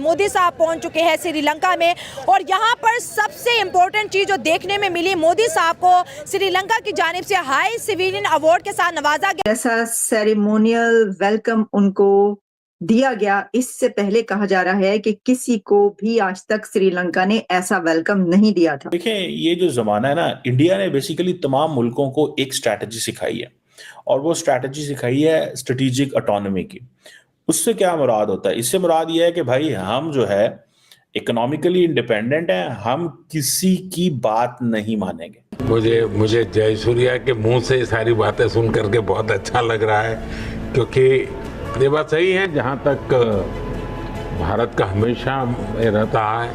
मोदी साहब पहुंच चुके हैं श्रीलंका में और यहाँ पर सबसे इम्पोर्टेंट चीज जो देखने में मिली, मोदी साहब को श्रीलंका की जानिब से हाई सिविलियन अवार्ड के साथ नवाजा गया। ऐसा सेरेमोनियल वेलकम उनको दिया गया। इससे पहले कहा जा रहा है कि किसी को भी आज तक श्रीलंका ने ऐसा वेलकम नहीं दिया था। देखें, ये जो जमाना है ना, इंडिया ने बेसिकली तमाम मुल्कों को एक स्ट्रैटेजी सिखाई है और वो स्ट्रैटेजी सिखाई है स्ट्रेटेजिक ऑटोनॉमी की। उससे क्या मुराद होता है? इससे मुराद ये है कि भाई हम जो है इकोनॉमिकली इंडिपेंडेंट हैं, हम किसी की बात नहीं मानेंगे। मुझे जयसूर्या के मुंह से सारी बातें सुन करके बहुत अच्छा लग रहा है, क्योंकि ये बात सही है। जहाँ तक भारत का हमेशा रहता है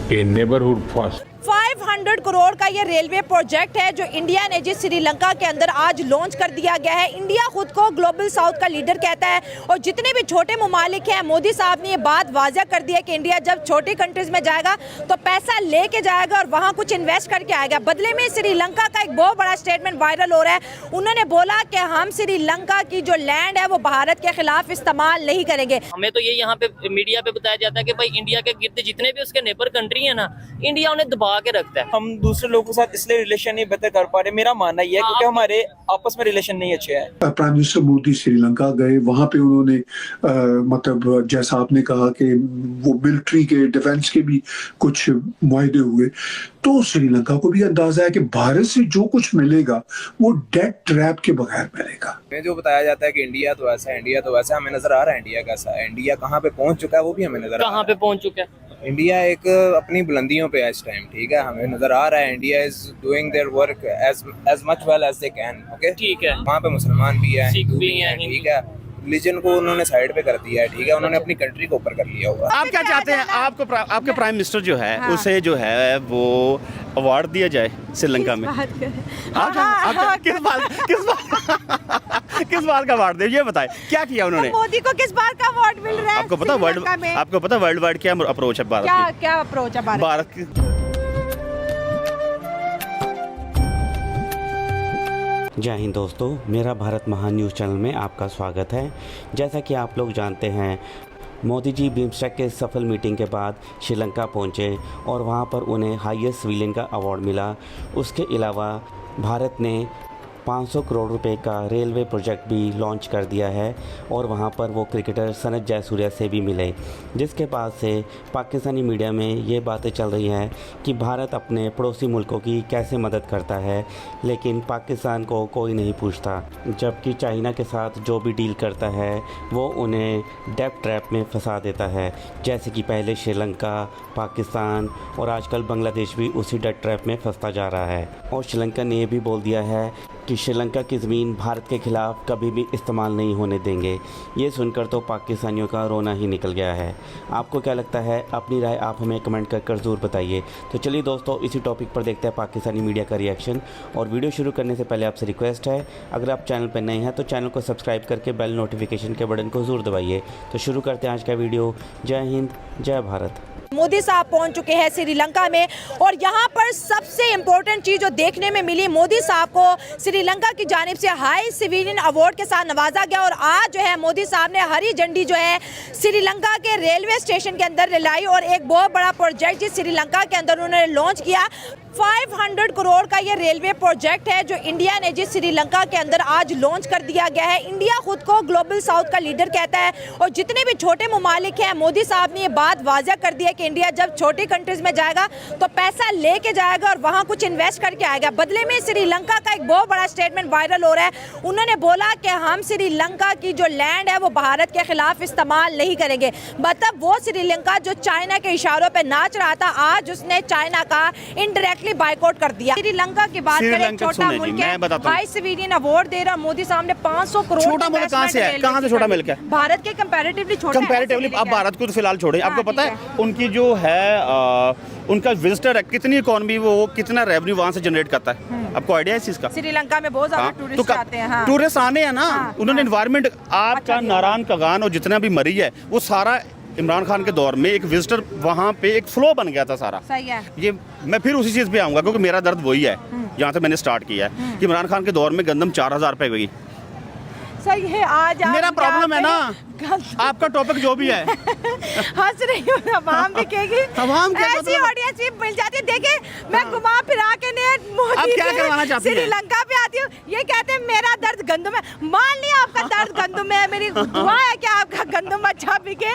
कि नेबरहुड फर्स्ट। 500 करोड़ का ये रेलवे प्रोजेक्ट है जो इंडिया ने जिस श्रीलंका के अंदर आज लॉन्च कर दिया गया है। इंडिया खुद को ग्लोबल साउथ का लीडर कहता है और जितने भी छोटे ममालिक हैं, मोदी साहब ने ये बात वाज़ह कर दी है कि इंडिया जब छोटी कंट्रीज में जाएगा तो पैसा लेके जाएगा और वहाँ कुछ इन्वेस्ट करके आएगा। बदले में श्रीलंका का एक बहुत बड़ा स्टेटमेंट वायरल हो रहा है। उन्होंने बोला कि हम श्रीलंका की जो लैंड है वो भारत के खिलाफ इस्तेमाल नहीं करेंगे। हमें तो ये यहाँ पे मीडिया पे बताया जाता है कि भाई इंडिया के गिर्द जितने भी उसके नेबर कंट्री है ना, इंडिया उन्हें दबा के रखता है। हम दूसरे लोगों के साथ इसलिए रिलेशन नहीं बेहतर कर पा रहे, मेरा मानना ये है क्योंकि हमारे आपस में रिलेशन नहीं अच्छे हैं। प्राइम मिनिस्टर मोदी श्रीलंका गए, वहां पे उन्होंने मतलब जैसा आपने कहा कि वो मिलिट्री के डिफेंस के भी कुछ मुआहदे हुए, तो श्रीलंका को भी अंदाजा है कि भारत से जो कुछ मिलेगा वो डेट ट्रैप के बगैर मिलेगा। जो बताया जाता है कि इंडिया तो ऐसा है, इंडिया तो वैसा, हमें नजर आ रहा है इंडिया कैसा है, इंडिया कहाँ पे पहुंच चुका है वो भी हमें नजर आ रहा है। कहाँ पे पहुंच चुका है इंडिया? एक अपनी बुलंदियों पे है इस टाइम, ठीक है, हमें नजर आ रहा है India is doing their work as much well as they can. Okay, ठीक है। वहाँ पे मुसलमान भी है, सिख हिंदू भी है, ठीक है, रिलीजन को उन्होंने साइड पे कर दिया है, ठीक है, उन्होंने अपनी कंट्री को ऊपर कर लिया हुआ। आप क्या चाहते हैं? आपके प्राइम मिनिस्टर जो है उसे जो है वो अवार्ड दिया जाए श्रीलंका में? किस बात का अवार्ड दे, ये बताएं, क्या किया उन्होंने? मोदी को किस बात का अवार्ड मिल रहा है? आपको पता वर्ल्ड वाइड क्या अप्रोच है भारत की? क्या अप्रोच है भारत की? जय हिंद दोस्तों, मेरा भारत महान न्यूज़ चैनल में आपका स्वागत है। जैसा कि आप लोग जानते हैं, मोदी जी बिम्स्टेक के सफल मीटिंग के बाद श्रीलंका पहुंचे और वहां पर उन्हें हाईएस्ट सिविलियन का अवार्ड मिला। उसके अलावा भारत ने 500 करोड़ रुपए का रेलवे प्रोजेक्ट भी लॉन्च कर दिया है और वहाँ पर वो क्रिकेटर सनत जयसूर्या से भी मिले, जिसके बाद से पाकिस्तानी मीडिया में ये बातें चल रही हैं कि भारत अपने पड़ोसी मुल्कों की कैसे मदद करता है, लेकिन पाकिस्तान को कोई नहीं पूछता, जबकि चाइना के साथ जो भी डील करता है वो उन्हें डेब्ट ट्रैप में फंसा देता है। जैसे कि पहले श्रीलंका, पाकिस्तान और आजकल बांग्लादेश भी उसी डेब्ट ट्रैप में फंसता जा रहा है। और श्रीलंका ने ये भी बोल दिया है कि श्रीलंका की ज़मीन भारत के ख़िलाफ़ कभी भी इस्तेमाल नहीं होने देंगे। ये सुनकर तो पाकिस्तानियों का रोना ही निकल गया है। आपको क्या लगता है? अपनी राय आप हमें कमेंट कर ज़रूर बताइए। तो चलिए दोस्तों, इसी टॉपिक पर देखते हैं पाकिस्तानी मीडिया का रिएक्शन। और वीडियो शुरू करने से पहले आपसे रिक्वेस्ट है, अगर आप चैनल पर नए हैं तो चैनल को सब्सक्राइब करके बेल नोटिफिकेशन के बटन को ज़रूर दबाइए। तो शुरू करते हैं आज का वीडियो। जय हिंद, जय भारत। मोदी साहब पहुंच चुके हैं श्रीलंका में और यहाँ पर सबसे इम्पोर्टेंट चीज जो देखने में मिली, मोदी साहब को श्रीलंका की जानिब से हाई सिविलियन अवार्ड के साथ नवाजा गया। और आज जो है मोदी साहब ने हरी झंडी जो है श्रीलंका के रेलवे स्टेशन के अंदर रिलाई और एक बहुत बड़ा प्रोजेक्ट जिस श्रीलंका के अंदर उन्होंने लॉन्च किया। 500 करोड़ का ये रेलवे प्रोजेक्ट है जो इंडिया ने जिस श्रीलंका के अंदर आज लॉन्च कर दिया गया है। इंडिया खुद को ग्लोबल साउथ का लीडर कहता है और जितने भी छोटे ममालिक हैं, मोदी साहब ने ये बात वाज़ह कर दी है कि इंडिया जब छोटी कंट्रीज में जाएगा तो पैसा लेके जाएगा और वहाँ कुछ इन्वेस्ट करके आएगा। बदले में श्रीलंका का एक बहुत बड़ा स्टेटमेंट वायरल हो रहा है। उन्होंने बोला कि हम श्रीलंका की जो लैंड है वो भारत के खिलाफ इस्तेमाल नहीं करेंगे। मतलब वो श्रीलंका जो चाइना के इशारों पर नाच रहा था, आज उसने चाइना का इनडायरेक्ट बाइकॉट कर दिया। श्रीलंका की बात करें, छोटा मुल्क है, हाई सिविलियन अवार्ड दे रहा मोदी साहब ने 500 करोड़। छोटा मुल्क कहाँ से है? कहाँ से छोटा मुल्क है? भारत के कंपैरेटिवली छोटा है। कंपैरेटिवली आप भारत को तो फिलहाल छोड़े। आपको पता है उनकी जो है उनका विजिटर है, कितनी इकोनॉमी, वो कितना रेवेन्यू वहाँ से जनरेट करता है? आपको आइडिया है इस चीज का? श्रीलंका में बहुत ज्यादा टूरिस्ट आते हैं। टूरिस्ट आने हैं ना, उन्होंने एनवायरमेंट, आपका नारायण कगान और जितना भी मरी है वो सारा इमरान खान के दौर में एक विजिटर वहाँ पे एक फ्लो बन गया था सारा। सही है। ये मैं फिर उसी चीज़ पे आऊँगा क्योंकि मेरा दर्द वही है, यहाँ से मैंने स्टार्ट किया है कि इमरान खान के दौर में गंदम 4000 रुपये गई। सर ये आज आप मेरा प्रॉब्लम है ना, गलत- आपका टॉपिक जो भी है। हंस रही हूँ, अवाम भी कहेगी अवाम क्या ऐसी मतलब? ऑडियंस भी मिल जाती है। देखिए मैं घुमा फिरा के ने आप मोदी क्या के करवाना चाहती हैं? श्रीलंका पे आती हूँ, ये कहते हैं मेरा दर्द गंदम है। मान लिया आपका दर्द गंदम है, मेरी दुआ है कि आपका गंदम अच्छा बिके,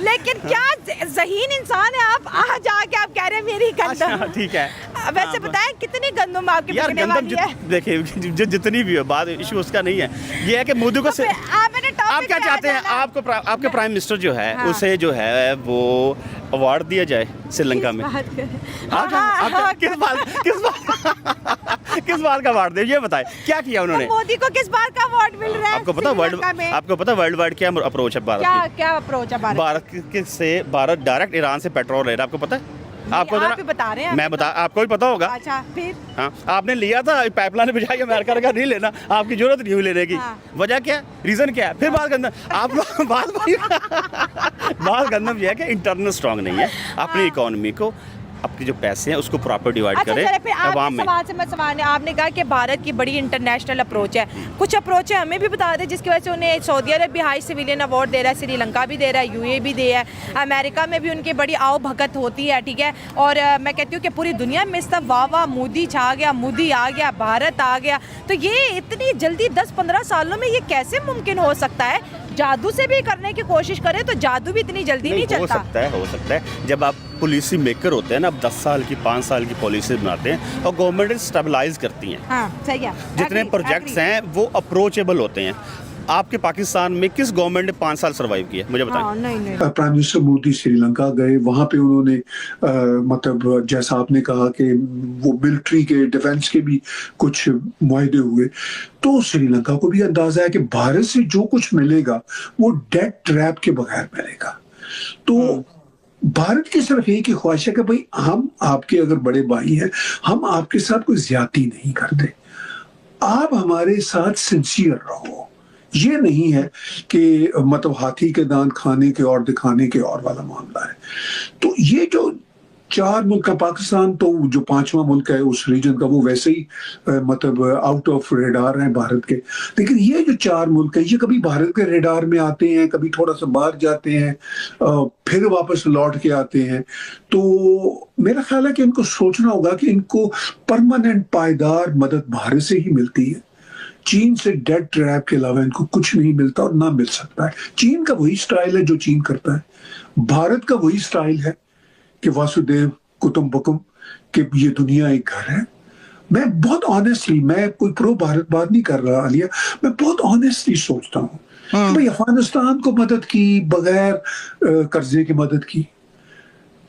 लेकिन क्या ज़हीन इंसान है आप, आ जाके आप कह रहे हैं मेरी अच्छा, गंदम। ठीक है। वैसे हाँ, बताएं कितनी गंदम आपके यार बिकने गंदम वाली है? देखिए जितनी भी हो, बात इशू उसका नहीं है। ये है कि मोदी को तो आपने आप टॉपिक क्या पे आ चाहते हैं, जाना। आपके प्राइम मिनिस्टर जो है हाँ। उसे जो है वो अवार्ड दिया जाए श्रीलंका में? बात करें। किस बात का अवार्ड दे, ये बताए क्या किया उन्होंने? तो मोदी को किस बार का अवार्ड मिल रहा है? आपको पता श्रीलंका में? वर्ल्ड वाइड क्या अप्रोच है भारत की? क्या अप्रोच है भारत? भारत डायरेक्ट ईरान से पेट्रोल ले रहा है, आपको पता है? आपको आप ही बता रहे हैं, मैं बता, आपको भी पता होगा। अच्छा फिर हाँ, आपने लिया था पाइपलाइन बिछा के, अमेरिका का नहीं लेना, आपकी जरूरत नहीं हुई लेने की। हाँ। वजह क्या है, रीजन क्या है? फिर बात गंदम, आप लोग बात गंदम ये है कि इंटरनल स्ट्रांग नहीं है, अपनी इकोनॉमी को, अपने जो पैसे हैं उसको प्रॉपर डिवाइड अच्छा करें चले फिर अवाम में। सवाल से मैं सवाल है, आपने कहा कि भारत की बड़ी इंटरनेशनल अप्रोच है, कुछ अप्रोच है हमें भी बता दें जिसकी वजह से उन्हें सऊदी अरब भी हाई सिविलियन अवार्ड दे रहा है, श्रीलंका भी दे रहा है, यूए भी दे रहा है, अमेरिका में भी उनकी बड़ी आओ भगत होती है, ठीक है। और मैं कहती हूँ कि पूरी दुनिया में सब वाह वाह मोदी छा गया, मोदी आ गया, भारत आ गया, तो ये इतनी जल्दी 10-15 सालों में ये कैसे मुमकिन हो सकता है? जादू से भी करने की कोशिश करें तो जादू भी इतनी जल्दी नहीं चलता। हो सकता है जब आप पॉलिसी मेकर होते हैं ना, आप 10 साल की 5 साल की पॉलिसी बनाते हैं और गवर्नमेंट स्टेबलाइज करती हैं। हाँ, सही है। जितने प्रोजेक्ट्स हैं वो अप्रोचेबल होते हैं। आपके पाकिस्तान में किस गवर्नमेंट ने 5 साल सर्वाइव किया, मुझे बताएं। नहीं। प्राइम मिनिस्टर मोदी श्रीलंका गए, वहां पे उन्होंने मतलब जैसा आपने कहा कि वो मिलिट्री के डिफेंस के भी कुछ मुआहदे हुए, तो श्रीलंका को भी अंदाजा है कि भारत से जो कुछ मिलेगा वो डेट ट्रैप के बगैर मिलेगा। तो भारत की सिर्फ एक ही ख्वाहिश है कि भाई हम आपके अगर बड़े भाई हैं, हम आपके साथ कोई ज्यादती नहीं करते, आप हमारे साथ सिंसियर रहो। ये नहीं है कि मतलब हाथी के दांत खाने के और दिखाने के और वाला मामला है। तो ये जो 4 मुल्क का, पाकिस्तान तो जो 5वां मुल्क है उस रीजन का, वो वैसे ही मतलब आउट ऑफ रेडार है भारत के, लेकिन ये जो 4 मुल्क हैं ये कभी भारत के रेडार में आते हैं, कभी थोड़ा सा बाहर जाते हैं, फिर वापस लौट के आते हैं। तो मेरा ख्याल है कि इनको सोचना होगा कि इनको परमानेंट पायदार मदद भारत से ही मिलती है। चीन से डेट ट्रैप के अलावा इनको कुछ नहीं मिलता और ना मिल सकता है। चीन का वही स्टाइल है जो चीन करता है, भारत का वही स्टाइल है कि वासुदेव कुटुंबकम, कि ये दुनिया एक घर है। मैं बहुत ऑनेस्टली, मैं कोई प्रो भारत बात नहीं कर रहा आलिया, मैं बहुत ऑनेस्टली सोचता हूँ कि भाई अफगानिस्तान को मदद की बगैर कर्जे की मदद की,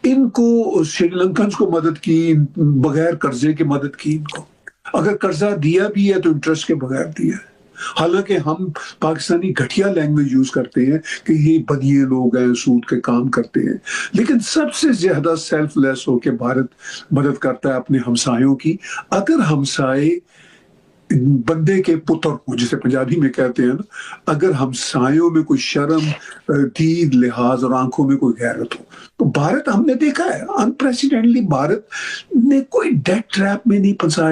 इनको श्रीलंकन को मदद की बगैर कर्जे की मदद की, इनको अगर कर्जा दिया भी है तो इंटरेस्ट के बगैर दिया है। हालांकि हम पाकिस्तानी घटिया लैंग्वेज यूज करते हैं कि ये बनिए लोग हैं, सूद के काम करते हैं, लेकिन सबसे ज्यादा सेल्फलेस होके भारत मदद करता है अपने हमसायों की। अगर हमसाए बंदे के पुत्र हो, जिसे पंजाबी में कहते हैं ना, अगर हमसायों में कोई शर्म, दीद, लिहाज और आंखों में कोई गैरत हो, तो भारत हमने देखा है अनप्रेसिडेंटली भारत ने कोई डेट ट्रैप में नहीं फंसाया।